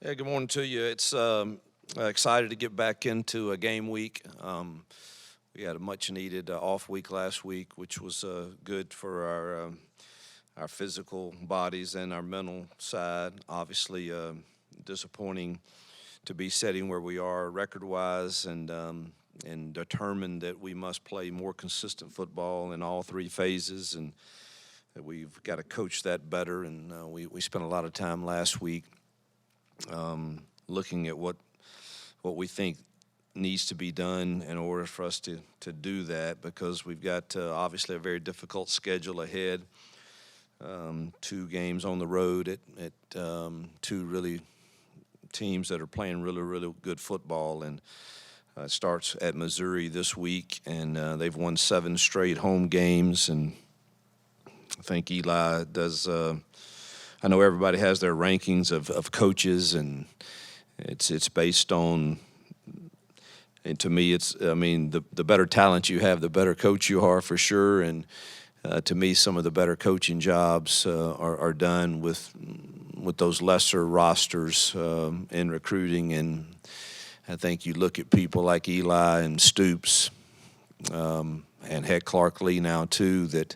Yeah, good morning to you. It's excited to get back into a game week. We had a much-needed off week last week, which was good for our physical bodies and our mental side. Obviously, disappointing to be sitting where we are record-wise, and determined that we must play more consistent football in all three phases, and that we've got to coach that better. And we spent a lot of time last week looking at what we think needs to be done in order for us to do that, because we've got obviously a very difficult schedule ahead. Two games on the road at two really teams that are playing really, really good football, and it starts at Missouri this week, and they've won 7 straight home games, and I think Eli does. I know everybody has their rankings of coaches, and it's based on. And to me, the better talent you have, the better coach you are for sure. And to me, some of the better coaching jobs are done with those lesser rosters in recruiting. And I think you look at people like Eli and Stoops, and heck, Clark Lee now too, that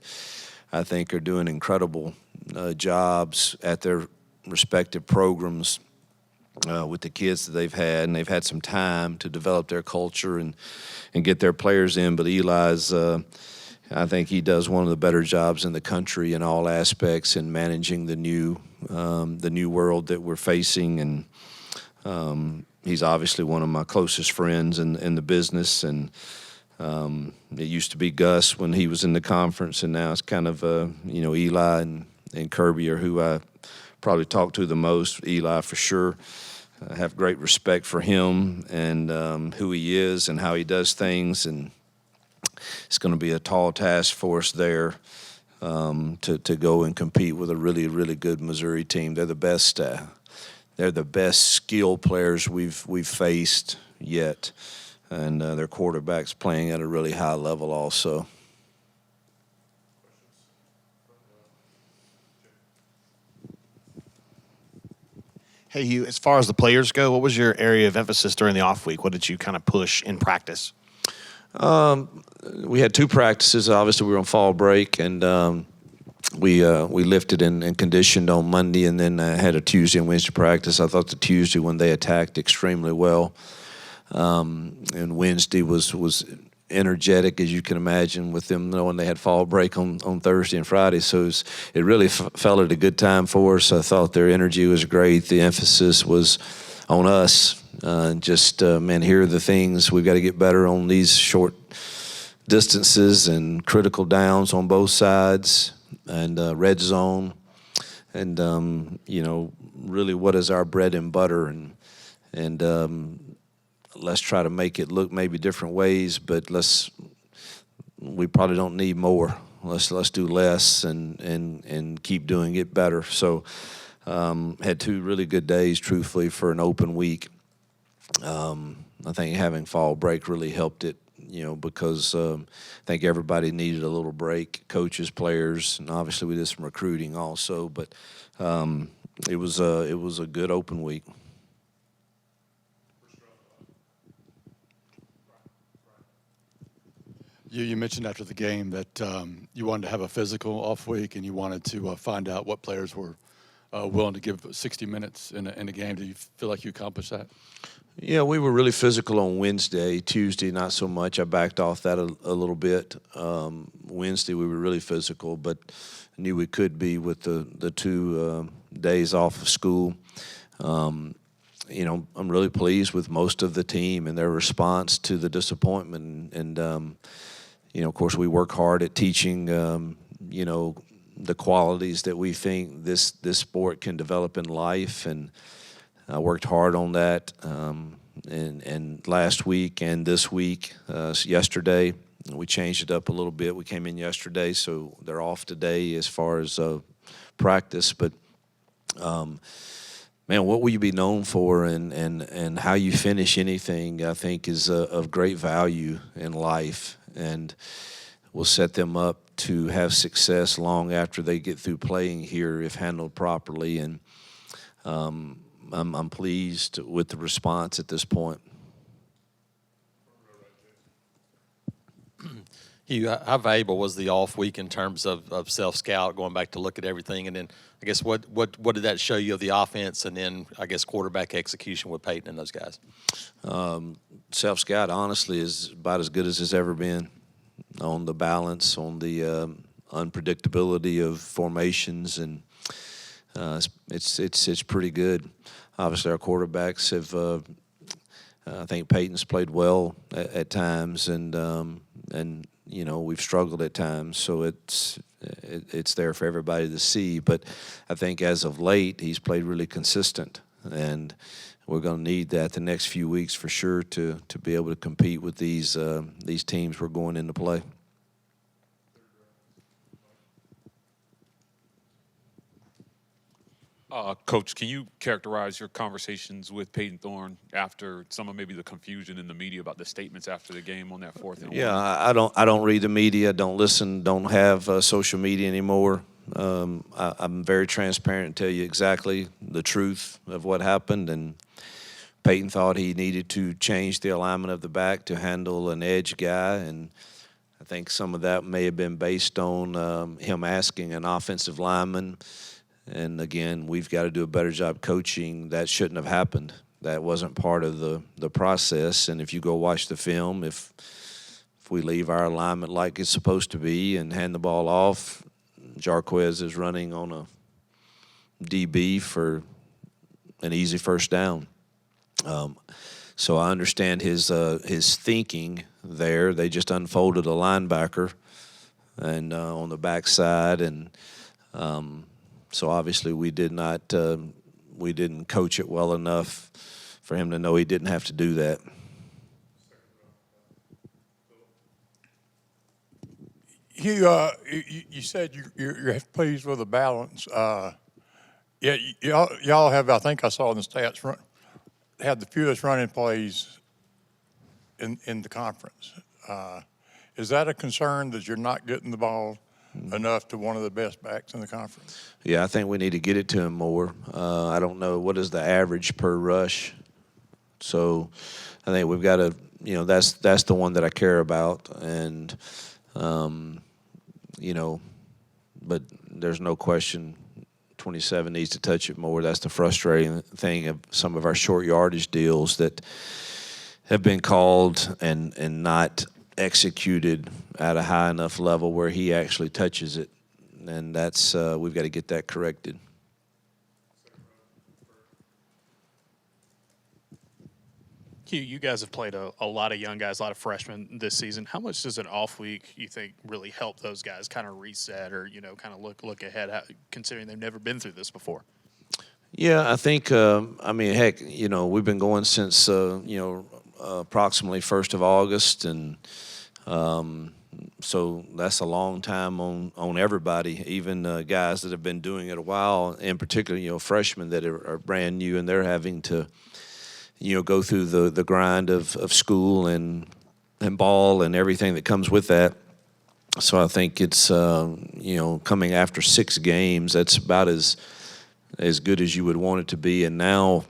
I think are doing incredible jobs at their respective programs with the kids that they've had, and they've had some time to develop their culture and get their players in. But Eli's, I think he does one of the better jobs in the country in all aspects in managing the new world that we're facing. And he's obviously one of my closest friends in the business. And it used to be Gus when he was in the conference, and now it's kind of Eli and Kirby are who I probably talk to the most. Eli for sure. I have great respect for him and who he is and how he does things, and it's going to be a tall task for us there to go and compete with a really, really good Missouri team. They're the best. They're the best skill players we've faced yet, and their quarterback's playing at a really high level also. Hey, Hugh, as far as the players go, what was your area of emphasis during the off week? What did you kind of push in practice? We had 2 practices. Obviously, we were on fall break, and we lifted and conditioned on Monday, and then had a Tuesday and Wednesday practice. I thought the Tuesday one they attacked extremely well, and Wednesday was energetic, as you can imagine, with them knowing they had fall break on Thursday and Friday. So it really fell at a good time for us. I thought their energy was great. The emphasis was on us. Here are the things we've got to get better on these short distances and critical downs on both sides, and red zone, and really what is our bread and butter, and let's try to make it look maybe different ways, but we probably don't need more. Let's do less and keep doing it better. So had 2 really good days, truthfully, for an open week. I think having fall break really helped it, because I think everybody needed a little break, coaches, players, and obviously we did some recruiting also. But it was a good open week. You mentioned after the game that you wanted to have a physical off week, and you wanted to find out what players were willing to give 60 minutes in a game. Do you feel like you accomplished that? Yeah, we were really physical on Wednesday. Tuesday, not so much. I backed off that a little bit. Wednesday, we were really physical, but knew we could be with the 2 days off of school. I'm really pleased with most of the team and their response to the disappointment. And of course, we work hard at teaching, the qualities that we think this sport can develop in life. And I worked hard on that. And last week and this week, yesterday, we changed it up a little bit. We came in yesterday, so they're off today as far as practice. But man, what will you be known for, and how you finish anything, I think, is of great value in life, and will set them up to have success long after they get through playing here if handled properly. And I'm pleased with the response at this point. Hugh, how valuable was the off week in terms of self-scout, going back to look at everything? And then I guess what did that show you of the offense, and then I guess quarterback execution with Peyton and those guys? Self-scout, honestly, is about as good as it's ever been on the balance, on the unpredictability of formations, and it's pretty good. Obviously, our quarterbacks have. I think Peyton's played well at times, and we've struggled at times. So it's there for everybody to see. But I think as of late, he's played really consistent, and we're going to need that the next few weeks for sure to be able to compete with these teams we're going into play. Coach, can you characterize your conversations with Peyton Thorne after some of maybe the confusion in the media about the statements after the game on that 4th and 1? Yeah, I don't read the media, don't listen, don't have social media anymore. I'm very transparent and tell you exactly the truth of what happened. And Peyton thought he needed to change the alignment of the back to handle an edge guy, and I think some of that may have been based on him asking an offensive lineman. And again, we've got to do a better job coaching. That shouldn't have happened. That wasn't part of the process. And if you go watch the film, if we leave our alignment like it's supposed to be and hand the ball off, Jarquez is running on a DB for an easy first down. So I understand his thinking there. They just unfolded a linebacker and on the backside, and so obviously we didn't coach it well enough for him to know he didn't have to do that. Hugh, you said you're pleased with the balance. Yeah, y'all have, I think I saw in the stats, had the fewest running plays in the conference. Is that a concern that you're not getting the ball enough to one of the best backs in the conference? Yeah, I think we need to get it to him more. I don't know what is the average per rush. So I think we've got to, that's the one that I care about. And, but there's no question 27 needs to touch it more. That's the frustrating thing of some of our short yardage deals that have been called and not executed at a high enough level where he actually touches it, and that's we've got to get that corrected. Hugh, you guys have played a lot of young guys, a lot of freshmen this season. How much does an off week, you think, really help those guys kind of reset or, kind of look ahead, considering they've never been through this before? Yeah, I think, heck, we've been going since, approximately 1st of August, and so that's a long time on everybody, even guys that have been doing it a while, in particular, freshmen that are brand new, and they're having to, go through the grind of school and ball and everything that comes with that. So I think it's, coming after 6 games, that's about as good as you would want it to be. And now,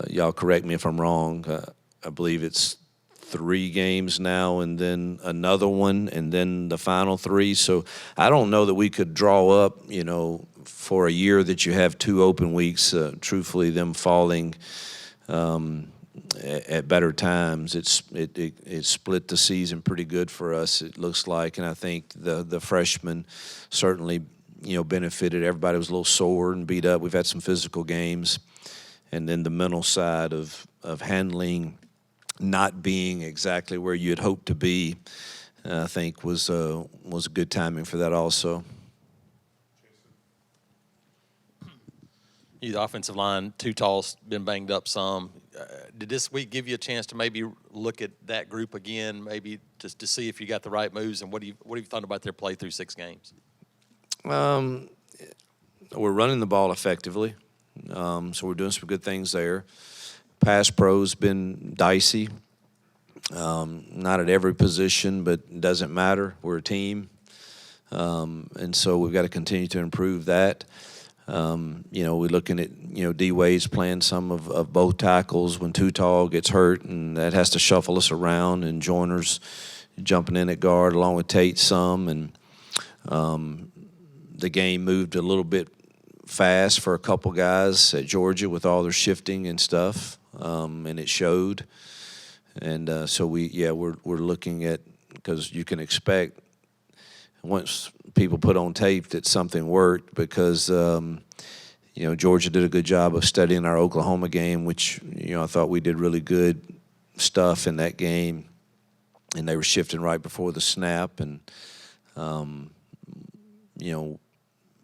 y'all correct me if I'm wrong, I believe it's 3 games now and then another one and then the final 3. So I don't know that we could draw up, for a year that you have 2 open weeks, truthfully them falling at better times. It split the season pretty good for us, it looks like. And I think the freshmen certainly, benefited. Everybody was a little sore and beat up. We've had some physical games. And then the mental side of handling not being exactly where you had hoped to be, I think was good timing for that also. The offensive line, too tall's been banged up some. Did this week give you a chance to maybe look at that group again, maybe just to see if you got the right moves? And what have you thought about their play through 6 games? We're running the ball effectively, so we're doing some good things there. Pass pro's been dicey, not at every position, but it doesn't matter. We're a team, and so we've got to continue to improve that. We're looking at, D. Wade's playing some of both tackles when Too Tall gets hurt, and that has to shuffle us around, and Joyner's jumping in at guard along with Tate some, and the game moved a little bit fast for a couple guys at Georgia with all their shifting and stuff, and it showed. And so we're looking at, because you can expect once people put on tape that something worked, because Georgia did a good job of studying our Oklahoma game, which I thought we did really good stuff in that game, and they were shifting right before the snap, and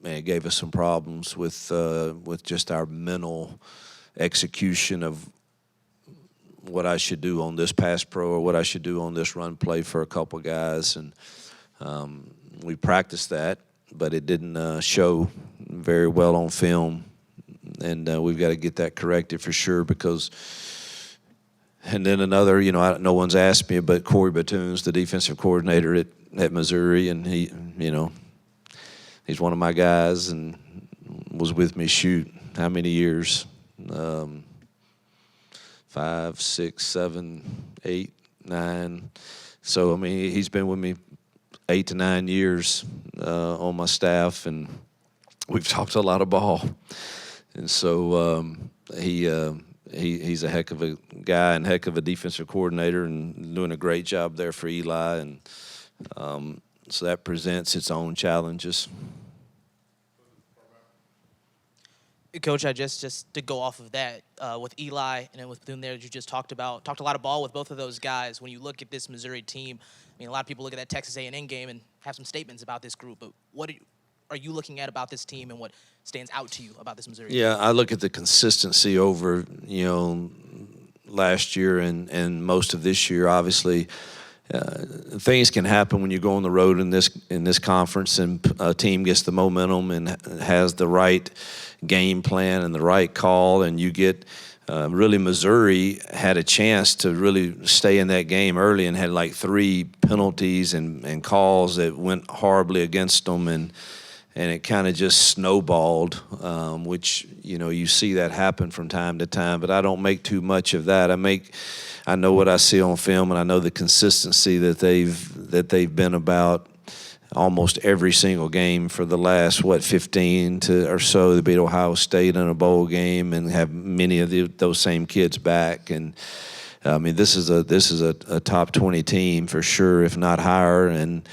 it gave us some problems with just our mental execution of what I should do on this pass pro or what I should do on this run play for a couple guys, and we practiced that, but it didn't show very well on film, and we've got to get that corrected for sure. Because, and then another, no one's asked me, but Corey Batoon's the defensive coordinator at Missouri, and he, he's one of my guys and was with me, how many years? 5, 6, 7, 8, 9. So, I mean, he's been with me 8 to 9 years on my staff, and we've talked a lot of ball. And so he's a heck of a guy and heck of a defensive coordinator, and doing a great job there for Eli. And so that presents its own challenges. Coach, I just to go off of that, with Eli and then with Bethune there, you just talked a lot of ball with both of those guys. When you look at this Missouri team, I mean, a lot of people look at that Texas A&M game and have some statements about this group, but what are you looking at about this team, and what stands out to you about this Missouri team? Yeah, I look at the consistency over, last year and most of this year. Obviously, things can happen when you go on the road in this conference, and a team gets the momentum and has the right game plan and the right call, and you get really, Missouri had a chance to really stay in that game early and had like 3 penalties and calls that went horribly against them, and it kind of just snowballed, which you see that happen from time to time. But I don't make too much of that. I know what I see on film, and I know the consistency that they've been about almost every single game for the last 15 or so. They beat Ohio State in a bowl game and have many of those same kids back. And I mean, this is a top 20 team for sure, if not higher, and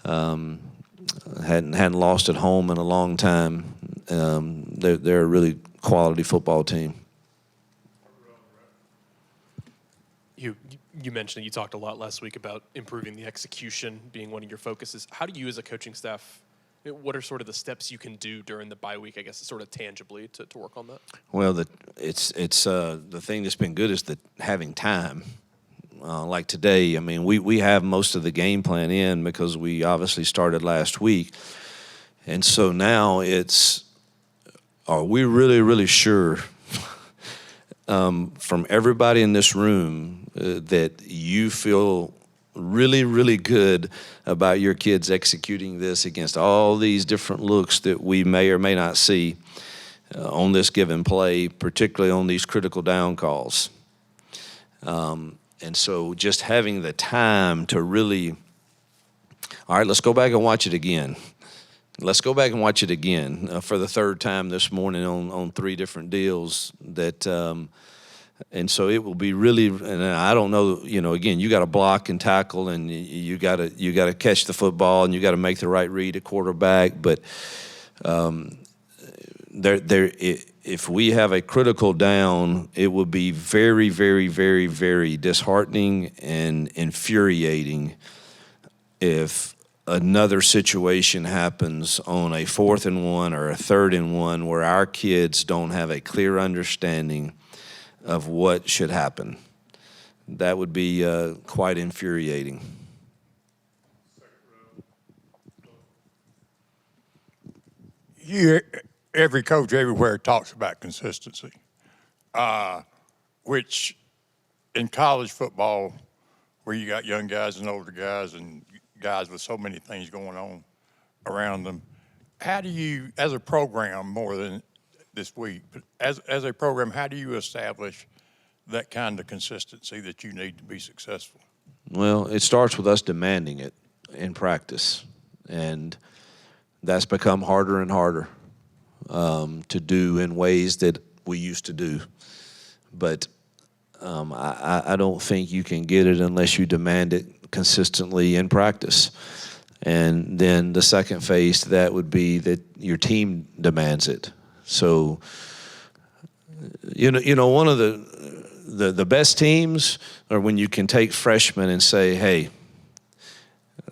hadn't lost at home in a long time. They're a really quality football team. You mentioned you talked a lot last week about improving the execution being one of your focuses. How do you as a coaching staff, what are sort of the steps you can do during the bye week, I guess, sort of tangibly to work on that? Well, the thing that's been good is having time. Like today, I mean, we have most of the game plan in because we obviously started last week. And so now are we really, really sure from everybody in this room that you feel really, really good about your kids executing this against all these different looks that we may or may not see on this given play, particularly on these critical down calls. And so just having the time to really, all right, let's go back and watch it again. Let's go back and watch it again for the third time this morning on 3 different deals that and so it will be really, and I don't know, again, you got to block and tackle, and you got to catch the football, and you got to make the right read at quarterback. But if we have a critical down, it will be very, very, very, very disheartening and infuriating if another situation happens on a 4th and 1 or a 3rd and 1 where our kids don't have a clear understanding of what should happen. That would be quite infuriating. Every coach everywhere talks about consistency, which in college football, where you got young guys and older guys and guys with so many things going on around them, how do you, as a program more than this week, but as a program, how do you establish that kind of consistency that you need to be successful? Well, it starts with us demanding it in practice, and that's become harder and harder to do in ways that we used to do. But I don't think you can get it unless you demand it consistently in practice. And then the second phase to that would be that your team demands it. So, you know, one of the best teams are when you can take freshmen and say, hey,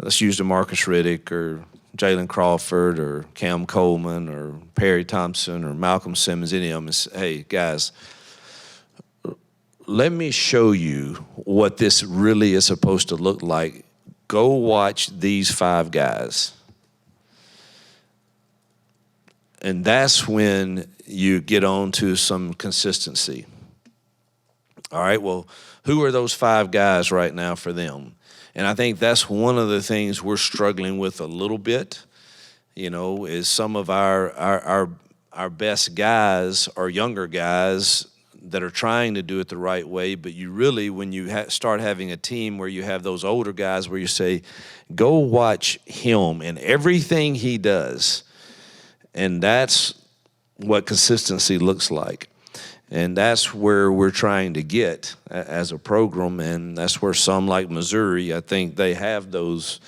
let's use DeMarcus Riddick or Jalen Crawford or Cam Coleman or Perry Thompson or Malcolm Simmons, any of them, and say, hey, guys, let me show you what this really is supposed to look like. Go watch these 5 guys. And that's when you get on to some consistency. All right, well, who are those 5 guys right now for them? And I think that's one of the things we're struggling with a little bit, you know, is some of our best guys are younger guys that are trying to do it the right way. But you really, when you start having a team where you have those older guys where you say, go watch him and everything he does. And that's what consistency looks like. And that's where we're trying to get as a program, and that's where some like Missouri, I think they have those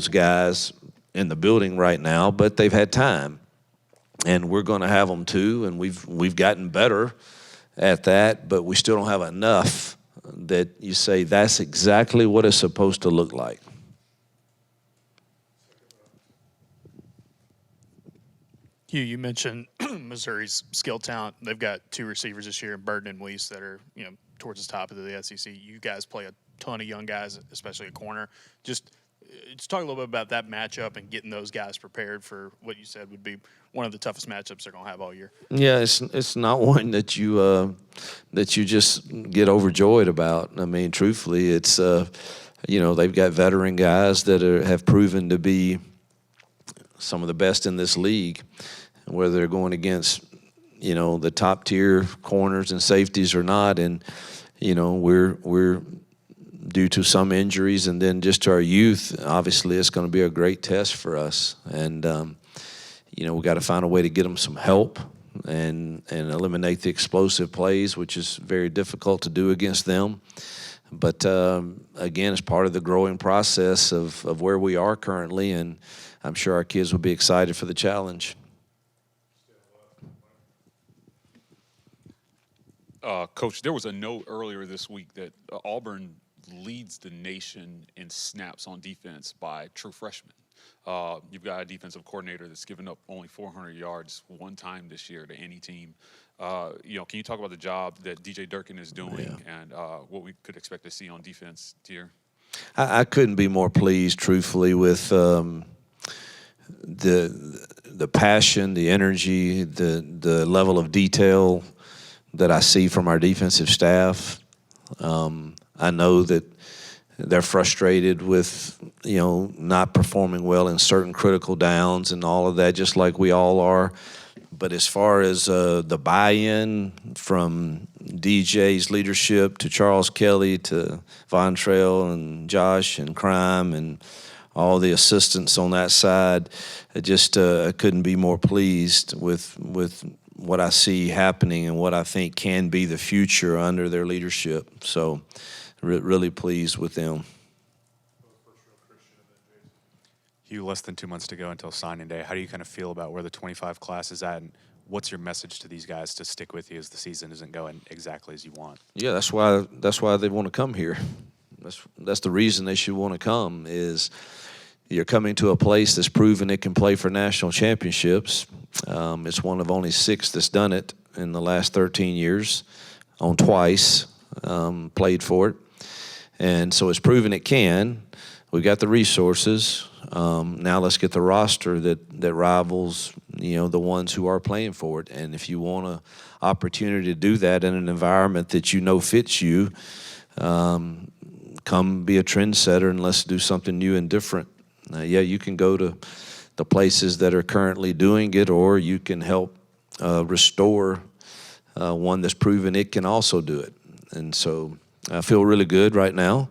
guys in the building right now, but they've had time. And we're going to have them too, and we've gotten better at that, but we still don't have enough that you say that's exactly what it's supposed to look like. Hugh, you mentioned Missouri's skill talent. They've got 2 receivers this year, Burden and Weiss, that are, you know, towards the top of the SEC. You guys play a ton of young guys, especially a corner. Just talk a little bit about that matchup and getting those guys prepared for what you said would be one of the toughest matchups they're going to have all year. Yeah, it's not one that you just get overjoyed about. I mean, truthfully, it's you know, they've got veteran guys that have proven to be some of the best in this league, whether they're going against, you know, the top tier corners and safeties or not. And, you know, we're due to some injuries and then just to our youth, obviously it's going to be a great test for us. And, you know, we got to find a way to get them some help and eliminate the explosive plays, which is very difficult to do against them. But, again, it's part of the growing process of where we are currently, and I'm sure our kids will be excited for the challenge. Coach, there was a note earlier this week that Auburn leads the nation in snaps on defense by true freshmen. You've got a defensive coordinator that's given up only 400 yards one time this year to any team. You know, can you talk about the job that DJ Durkin is doing and what we could expect to see on defense here? I couldn't be more pleased, truthfully, with the passion, the energy, the level of detail that I see from our defensive staff. I know that they're frustrated with, you know, not performing well in certain critical downs and all of that, just like we all are. But as far as the buy-in from DJ's leadership to Charles Kelly to Von Trail and Josh and Crime and all the assistants on that side, I just couldn't be more pleased with what I see happening and what I think can be the future under their leadership. So really pleased with them. Hugh, less than 2 months to go until signing day. How do you kind of feel about where the 25 class is at, and what's your message to these guys to stick with you as the season isn't going exactly as you want? Yeah, that's why they want to come here. That's the reason they should want to come, is you're coming to a place that's proven it can play for national championships. It's one of only 6 that's done it in the last 13 years, on twice, played for it. And so it's proven it can. We got the resources. Now let's get the roster that rivals, you know, the ones who are playing for it. And if you want an opportunity to do that in an environment that you know fits you, come be a trendsetter and let's do something new and different. Yeah, you can go to the places that are currently doing it, or you can help restore one that's proven it can also do it. And so I feel really good right now.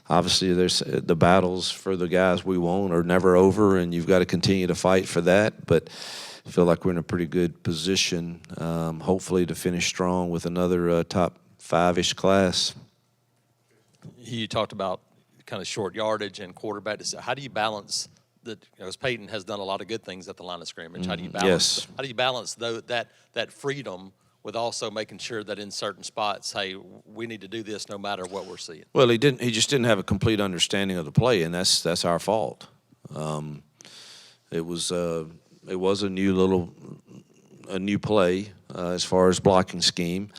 Obviously, there's the battles for the guys we want are never over, and you've got to continue to fight for that. But I feel like we're in a pretty good position, hopefully, to finish strong with another top 5-ish class. You talked about kind of short yardage and quarterback. How do you balance that? Because Peyton has done a lot of good things at the line of scrimmage. How do you balance? Yes. How do you balance that freedom with also making sure that in certain spots, hey, we need to do this no matter what we're seeing? Well, he just didn't have a complete understanding of the play, and that's our fault. It was a new play as far as blocking scheme,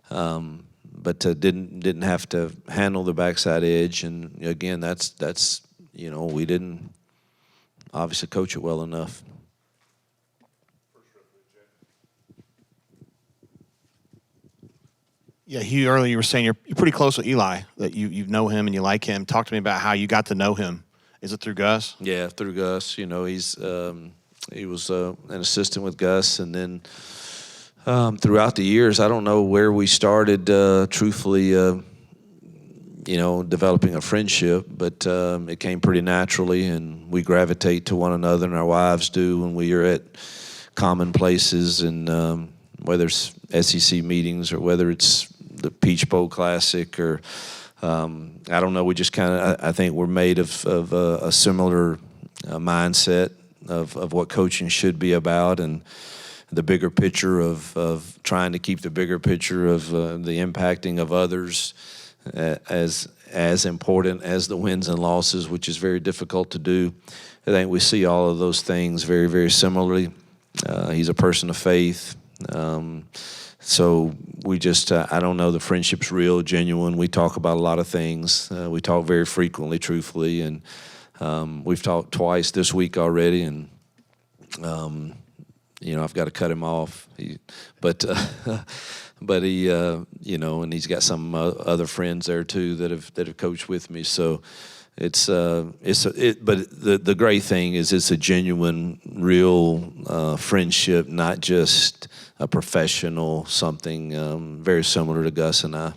but didn't have to handle the backside edge. And again, that's we didn't obviously coach it well enough. Yeah, Hugh, earlier you were saying you're pretty close with Eli, that you know him and you like him. Talk to me about how you got to know him. Is it through Gus? Yeah, through Gus. He was an assistant with Gus, and then throughout the years, I don't know where we started, truthfully, developing a friendship, but it came pretty naturally, and we gravitate to one another, and our wives do when we are at common places, and whether it's SEC meetings or whether it's the Peach Bowl Classic or I don't know. We just kind of, I think we're made of a similar mindset of what coaching should be about, and the bigger picture of trying to keep the bigger picture of the impacting of others as important as the wins and losses, which is very difficult to do. I think we see all of those things very, very similarly. He's a person of faith. So we just, I don't know, the friendship's real, genuine. We talk about a lot of things. We talk very frequently, truthfully, and we've talked twice this week already, and I've got to cut him off. But he, and he's got some other friends there too that have coached with me. So but the great thing is it's a genuine, real friendship, not just a professional something. Very similar to Gus and I.